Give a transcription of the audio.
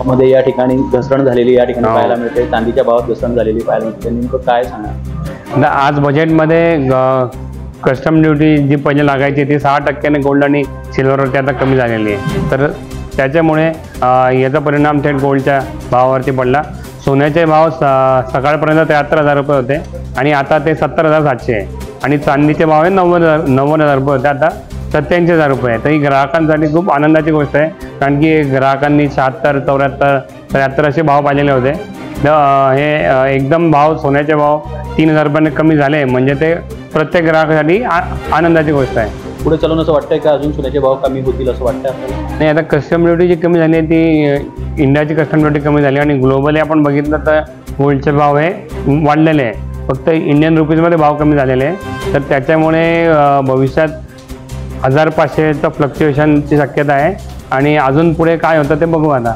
मध्ये या ठिकाणी घसरण झालेली या ठिकाणी पाहायला मिळते, चांदीच्या भावात घसरण झालेली पाहायला मिळते, नेमकं काय सांगा? आज बजेटमध्ये कस्टम ड्युटी जी पहिले लागायची ती 6% गोल्ड आणि सिल्वरवरती आता कमी झालेली आहे. तर त्याच्यामुळे याचा परिणाम थेट गोल्डच्या भावावरती पडला. सोन्याचे भाव सकाळपर्यंत 73,000 रुपये होते आणि आता ते 70,700 आहे आणि चांदीचे भाव आहे 90,000 रुपये होते, आता 87,000 रुपये आहे. तर ही ग्राहकांसाठी खूप आनंदाची गोष्ट आहे, कारण की ग्राहकांनी 76, 74, 73 असे भाव पाहिलेले होते. हे एकदम भाव सोन्याचे भाव 3,000 रुपयांनी कमी झाले म्हणजे ते प्रत्येक ग्राहकासाठी आनंदाची गोष्ट आहे. पुढे चालून असं वाटतंय का अजून सोन्याचे भाव कमी होतील असं वाटतं आपल्याला? नाही, आता कस्टम ड्युटी जी कमी झाली आहे ती इंडियाची कस्टम ड्युटी कमी झाली आणि ग्लोबली आपण बघितलं तर गोल्डचे भाव हे वाढलेले आहे, फक्त इंडियन रुपीजमध्ये भाव कमी झालेले आहे. तर त्याच्यामुळे भविष्यात 1,500चं फ्लक्च्युएशनची शक्यता आहे आणि अजून पुढे काय होतं ते बघू आता.